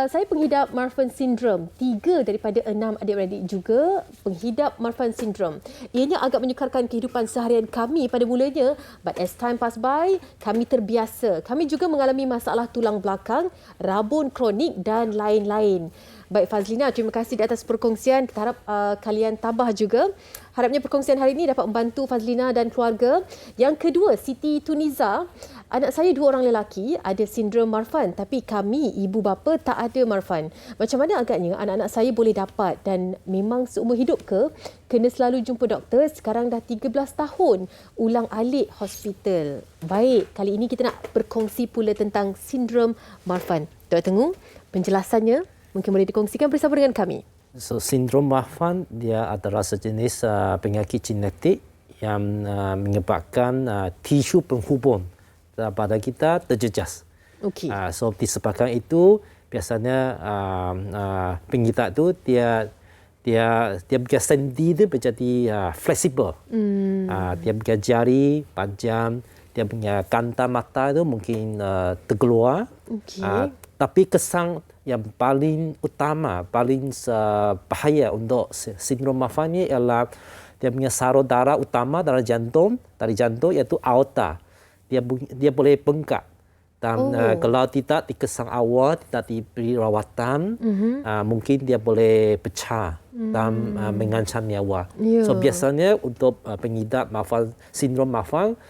saya penghidap Marfan Syndrome. 3 daripada 6 adik-beradik juga penghidap Marfan Syndrome. Ianya agak menyukarkan kehidupan seharian kami pada mulanya, but as time pass by, kami terbiasa. Kami juga mengalami masalah tulang belakang, rabun kronik dan lain-lain. Baik Fazlina, terima kasih di atas perkongsian. Kita harap kalian tabah juga. Harapnya perkongsian hari ini dapat membantu Fazlina dan keluarga. Yang kedua, Siti Tuniza. Anak saya 2 orang lelaki ada sindrom Marfan, tapi kami ibu bapa tak ada Marfan. Macam mana agaknya anak-anak saya boleh dapat, dan memang seumur hidup ke? Kena selalu jumpa doktor, sekarang dah 13 tahun. Ulang-alik hospital. Baik, kali ini kita nak berkongsi pula tentang sindrom Marfan. Dr. Ngu, penjelasannya mungkin boleh dikongsikan bersama dengan kami. So, sindrom Marfan dia adalah sejenis penyakit genetik yang menyebabkan tisu penghubung pada kita terjejas. Okey. So disebabkan itu biasanya pengidap itu dia punya sendi itu menjadi fleksibel. Dia punya jari panjang, dia punya kanta mata itu mungkin terkeluar. Okay. Tapi kesan yang paling utama, paling bahaya untuk sindrom Marfan ini ialah dia punya saraf darah utama dari jantung iaitu aorta. Dia boleh bengkak. Dan kalau tidak dikesan awal, tidak diberi rawatan, mungkin dia boleh pecah dan mengancam nyawa. Yeah. So biasanya untuk pengidap sindrom Marfan,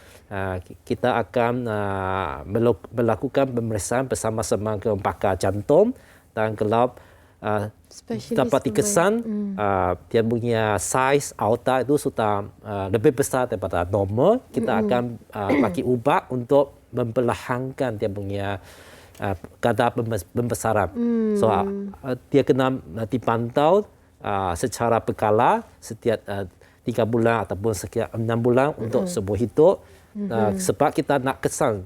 kita akan melakukan pemeriksaan bersama-sama ke pakar jantung, dan kalau dapat dikesan dia punya saiz aorta itu sudah lebih besar daripada normal, kita akan bagi ubat untuk memperlahankan dia punya kadar pembesaran. So dia kena dipantau secara berkala setiap 3 bulan ataupun setiap 6 bulan untuk seumur hidup. Sebab kita nak kesan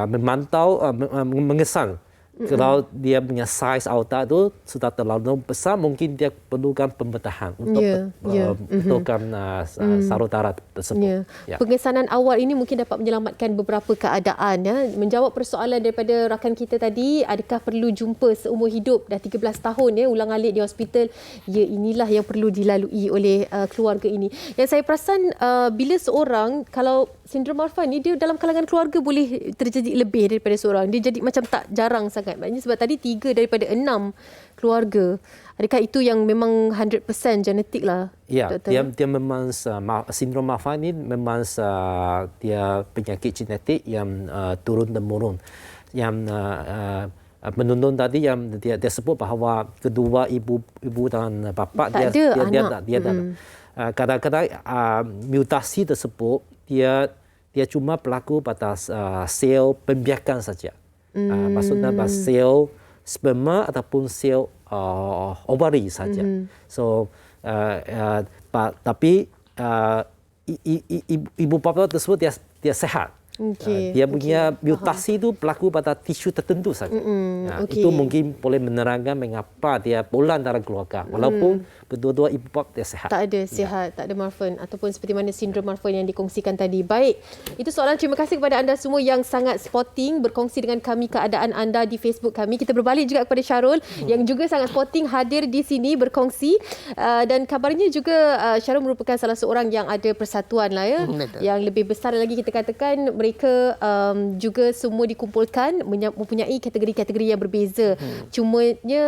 memantau mengesan. Kalau dia punya saiz aorta itu sudah terlalu besar, mungkin dia perlukan pembedahan untuk betulkan saraf darah tersebut. Yeah. Pengesanan awal ini mungkin dapat menyelamatkan beberapa keadaan. Ya. Menjawab persoalan daripada rakan kita tadi, adakah perlu jumpa seumur hidup? Dah 13 tahun ulang-alik di hospital. Ya, inilah yang perlu dilalui oleh keluarga ini. Yang saya perasan bila seorang, kalau sindrom Marfan ni, dia dalam kalangan keluarga boleh terjadi lebih daripada seorang. Dia jadi macam tak jarang sangat. Maknanya sebab tadi 3 daripada 6 keluarga. Adakah itu yang memang 100% genetik lah? Ya, dia memang sindrom Marfan ni memang dia penyakit genetik yang turun-temurun. Yang menonton tadi yang dia sebut bahawa kedua ibu dan bapa dia tak ada. Kadang-kadang mutasi tersebut dia cuma berlaku pada sel pembiakan saja. Maksudnya sel sperma ataupun sel ovari saja. So tapi ibu bapa tersebut dia sehat. Dia punya mutasi itu berlaku pada tisu tertentu saja. Itu mungkin boleh menerangkan mengapa dia pulang dalam keluarga walaupun kedua-dua ibu bapa dia sehat. Tak ada sihat, tak ada Marfan ataupun seperti mana sindrom Marfan yang dikongsikan tadi. Baik, itu soalan. Terima kasih kepada anda semua yang sangat sporting berkongsi dengan kami keadaan anda di Facebook kami. Kita berbalik juga kepada Syahrul yang juga sangat sporting hadir di sini berkongsi, dan kabarnya juga Syahrul merupakan salah seorang yang ada persatuan lah yang lebih besar lagi kita katakan mereka juga semua dikumpulkan mempunyai kategori-kategori yang berbeza. Cumanya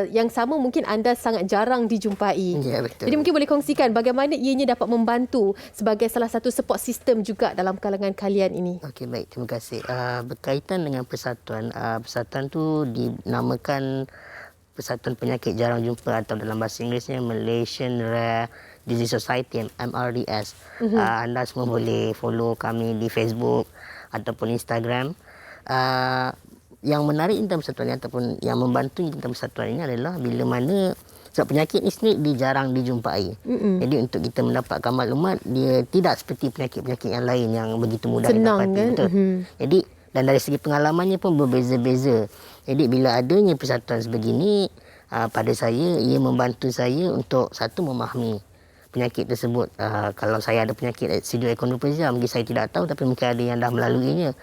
yang sama mungkin anda sangat jarang dijumpai. Ya, betul. Jadi mungkin boleh kongsikan bagaimana ianya dapat membantu sebagai salah satu support system juga dalam kalangan kalian ini. Okey, baik. Terima kasih. Berkaitan dengan persatuan, persatuan tu dinamakan Persatuan Penyakit Jarang Jumpa atau dalam bahasa Inggerisnya Malaysian Rare Disease Society, MRDS. Anda semua boleh follow kami di Facebook ataupun Instagram. Yang menarik tentang persatuan ini ataupun yang membantu tentang persatuan ini adalah bila mana sebab penyakit ini sendiri jarang dijumpai. Jadi untuk kita mendapatkan maklumat, dia tidak seperti penyakit-penyakit yang lain yang begitu mudah didapati. Kan? Betul. Jadi dan dari segi pengalamannya pun berbeza-beza. Jadi bila adanya persatuan sebegini, pada saya, ia membantu saya untuk satu memahami penyakit tersebut. Kalau saya ada penyakit pseudoachondroplasia, mungkin saya tidak tahu, tapi mungkin ada yang dah melaluinya.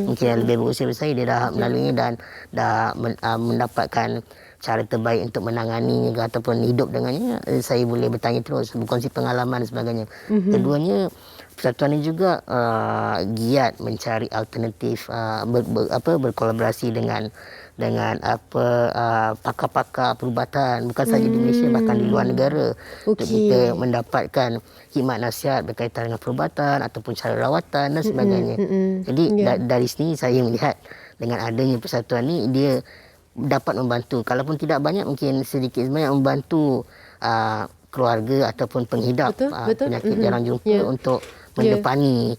Mungkin yang lebih berusia dari saya, dia dah melaluinya dan dah mendapatkan cara terbaik untuk menanganinya ataupun hidup dengannya. Saya boleh bertanya terus, berkongsi pengalaman dan sebagainya. Keduanya, persatuan ini juga giat mencari alternatif, berkolaborasi dengan pakar-pakar perubatan, bukan sahaja di Malaysia, bahkan di luar negara, untuk kita mendapatkan khidmat nasihat berkaitan dengan perubatan ataupun cara rawatan dan sebagainya. Jadi dari sini saya melihat dengan adanya persatuan ini, dia dapat membantu, kalaupun tidak banyak, mungkin sedikit sebanyak membantu keluarga ataupun penghidap penyakit jarang jumpa untuk mendepani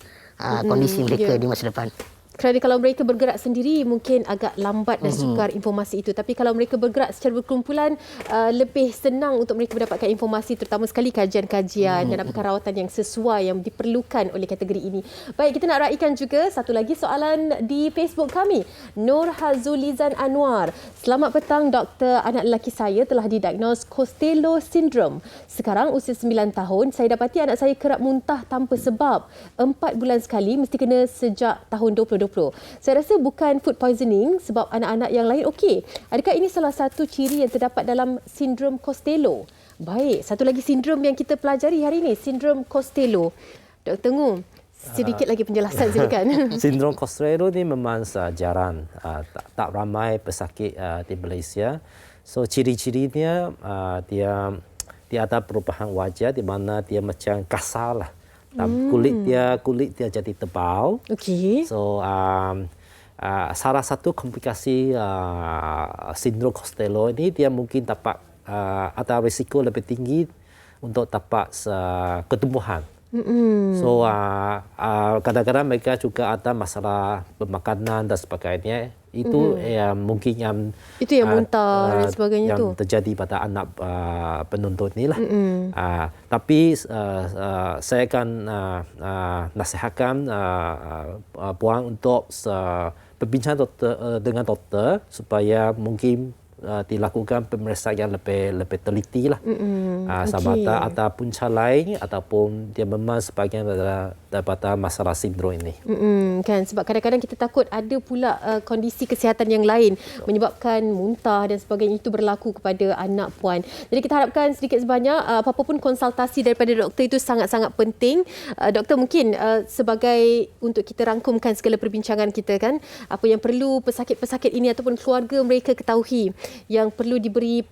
kondisi mereka di masa depan. Kerana kalau mereka bergerak sendiri mungkin agak lambat dan sukar informasi itu. Tapi kalau mereka bergerak secara berkumpulan, lebih senang untuk mereka mendapatkan informasi, terutama sekali kajian-kajian dan dapatkan rawatan yang sesuai yang diperlukan oleh kategori ini. Baik, kita nak raikan juga satu lagi soalan di Facebook kami. Nur Hazulizan Anwar. Selamat petang doktor, anak lelaki saya telah didiagnos Costello Syndrome. Sekarang usia 9 tahun, saya dapati anak saya kerap muntah tanpa sebab. 4 bulan sekali, mesti kena sejak tahun 2020. Saya rasa bukan food poisoning sebab anak-anak yang lain okey. Adakah ini salah satu ciri yang terdapat dalam sindrom Costello? Baik, satu lagi sindrom yang kita pelajari hari ini, sindrom Costello. Dr. Ngu, sedikit lagi penjelasan silakan. Sindrom Costello ni memang jarang, tak ramai pesakit di Malaysia. So ciri-cirinya dia ada perubahan wajah di mana dia macam kasar lah. Kulit dia jadi tebal. Okey. So salah satu komplikasi sindrom Costello ini, dia mungkin dapat ada risiko lebih tinggi untuk dapat ketumbuhan. So kadang-kadang mereka juga ada masalah pemakanan dan sebagainya. Itu mungkin yang itu yang muntah dan sebagainya yang terjadi pada anak penuntut ni lah. Tapi saya akan nasihatkan puan untuk berbincang dengan doktor supaya mungkin dilakukan pemeriksaan yang lebih teliti lah. Sama ada punca lain ataupun dia memang sebahagian daripada masalah sindrom ini. Kan, sebab kadang-kadang kita takut ada pula kondisi kesihatan yang lain menyebabkan muntah dan sebagainya, itu berlaku kepada anak puan. Jadi kita harapkan sedikit sebanyak apa-apa pun konsultasi daripada doktor itu sangat-sangat penting. Doktor, mungkin sebagai untuk kita rangkumkan segala perbincangan kita kan, apa yang perlu pesakit-pesakit ini ataupun keluarga mereka ketahui, yang perlu diberi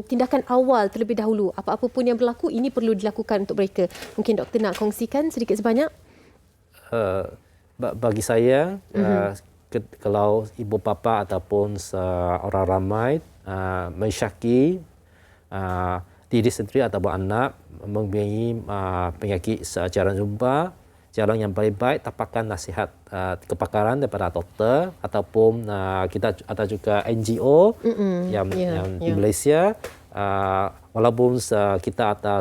tindakan awal terlebih dahulu. Apa-apa pun yang berlaku, ini perlu dilakukan untuk mereka. Mungkin doktor nak kongsikan sedikit sebanyak? Bagi saya, kalau ibu bapa ataupun orang ramai mensyaki diri sendiri ataupun anak mempunyai penyakit jarang jumpa, jalan yang paling baik dapatkan nasihat kepakaran daripada doktor ataupun kita ada juga NGO yang di Malaysia. Walaupun kita ada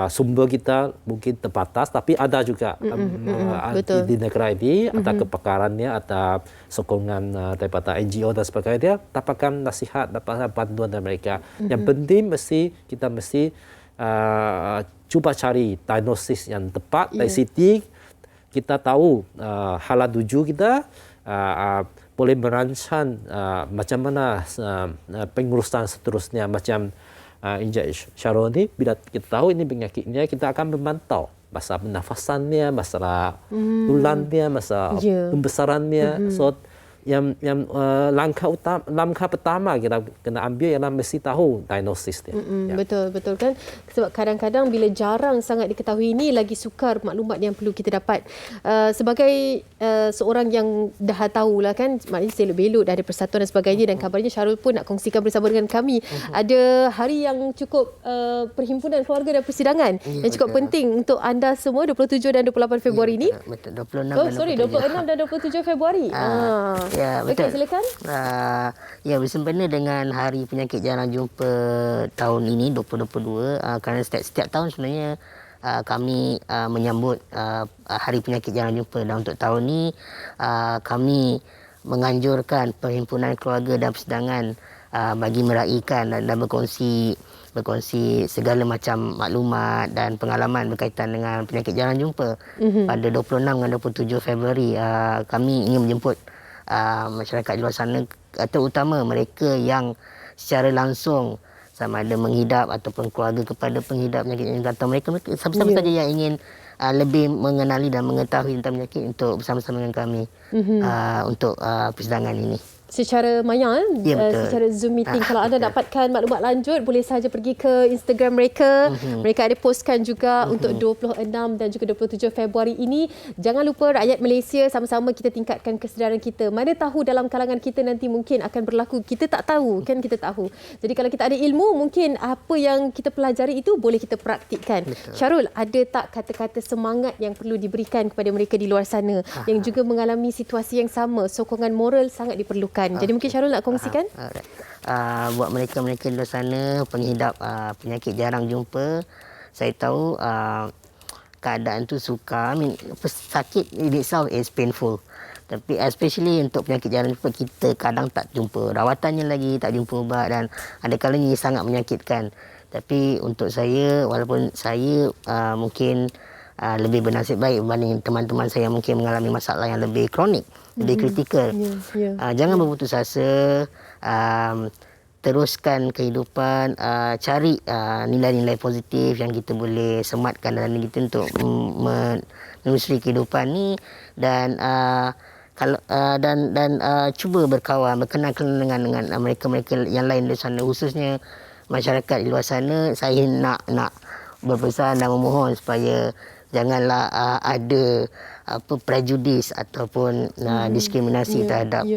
sumber kita mungkin terbatas, tapi ada juga di negara ini ada kepakarannya, ada sokongan daripada NGO dan sebagainya, dapatkan nasihat, dapatkan bantuan dari mereka. Yang penting kita mesti cuba cari diagnosis yang tepat. Dari situ kita tahu halat tuju kita, boleh merancang macam mana pengurusan seterusnya, macam Encik Syarul ni, bila kita tahu ini penyakitnya, kita akan memantau masalah pernafasannya, masalah tulannya, masalah pembesarannya. So yang langkah pertama kita kena ambil ialah mesti tahu diagnosis dia. Betul kan, sebab kadang-kadang bila jarang sangat diketahui ini, lagi sukar maklumat yang perlu kita dapat. Sebagai seorang yang dah tahulah kan, maknanya selok-belok dah ada persatuan dan sebagainya, dan kabarnya Syarul pun nak kongsikan bersama dengan kami ada hari yang cukup perhimpunan keluarga dan persidangan yang cukup penting untuk anda semua, 27 dan 28 Februari ini. Betul, 26 dan 26 Februari. Ya, betul. Okey, silakan. Ya, bersempena dengan Hari Penyakit Jarang Jumpa tahun ini 2022, kerana setiap tahun sebenarnya kami menyambut Hari Penyakit Jarang Jumpa, dan untuk tahun ini kami menganjurkan Perhimpunan Keluarga dan Persidangan bagi meraihkan dan berkongsi segala macam maklumat dan pengalaman berkaitan dengan penyakit jarang jumpa. Pada 26 dan 27 Februari kami ingin menjemput masyarakat di luar sana, terutama mereka yang secara langsung sama ada menghidap ataupun keluarga kepada penghidap penyakit yang atau mereka siapa-siapa saja yang ingin lebih mengenali dan mengetahui tentang penyakit, untuk bersama-sama dengan kami untuk persidangan ini. Secara maya, secara Zoom meeting. Kalau anda dapatkan maklumat lanjut, boleh sahaja pergi ke Instagram mereka. Mereka ada postkan juga untuk 26 dan juga 27 Februari ini. Jangan lupa rakyat Malaysia, sama-sama kita tingkatkan kesedaran kita. Mana tahu dalam kalangan kita nanti mungkin akan berlaku. Kita tak tahu, kan kita tahu. Jadi kalau kita ada ilmu, mungkin apa yang kita pelajari itu boleh kita praktikkan. Syarul, ada tak kata-kata semangat yang perlu diberikan kepada mereka di luar sana yang juga mengalami situasi yang sama? Sokongan moral sangat diperlukan. Jadi mungkin Syarul nak kongsikan? Buat mereka-mereka di luar sana penghidap penyakit jarang jumpa, saya tahu keadaan tu sukar. Sakit in itself is painful. Tapi especially untuk penyakit jarang jumpa, kita kadang tak jumpa rawatannya lagi, tak jumpa ubat, dan ada kalanya sangat menyakitkan. Tapi untuk saya, walaupun saya mungkin lebih bernasib baik berbanding teman-teman saya yang mungkin mengalami masalah yang lebih kronik, lebih kritikal. Jangan berputus asa, teruskan kehidupan, cari nilai-nilai positif yang kita boleh sematkan dalam diri kita untuk menelusuri kehidupan ni, dan cuba berkawan, berkenal dengan mereka-mereka yang lain di sana, khususnya masyarakat di luar sana. Saya nak berpesan dan memohon supaya janganlah ada prejudis ataupun diskriminasi terhadap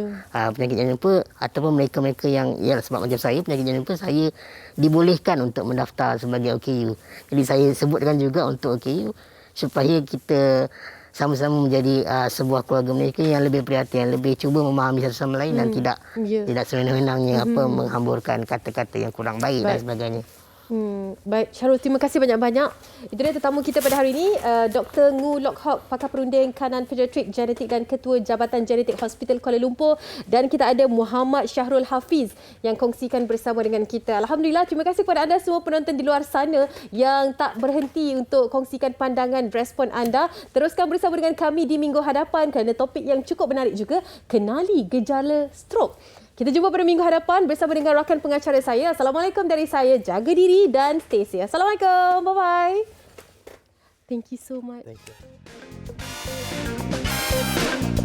penyakit jarang jumpa, ataupun mereka-mereka yang sebab macam saya penyakit jarang jumpa, saya dibolehkan untuk mendaftar sebagai OKU. Jadi saya sebutkan juga untuk OKU supaya kita sama-sama menjadi sebuah keluarga mereka yang lebih prihatin, lebih cuba memahami satu sama lain dan tidak sewenang-wenangnya menghamburkan kata-kata yang kurang baik dan sebagainya. Baik, Syarul, terima kasih banyak-banyak. Itu dia tetamu kita pada hari ini, Dr. Ngu Lok Hock, pakar perunding kanan pediatrik genetik dan ketua Jabatan Genetik Hospital Kuala Lumpur, dan kita ada Muhammad Syahrul Hafiz yang kongsikan bersama dengan kita. Alhamdulillah, terima kasih kepada anda semua penonton di luar sana yang tak berhenti untuk kongsikan pandangan, respon anda. Teruskan bersama dengan kami di minggu hadapan kerana topik yang cukup menarik juga, kenali gejala stroke. Kita jumpa pada minggu hadapan bersama dengan rakan pengacara saya. Assalamualaikum dari saya. Jaga diri dan stay safe. Assalamualaikum. Bye-bye. Thank you so much. Thank you.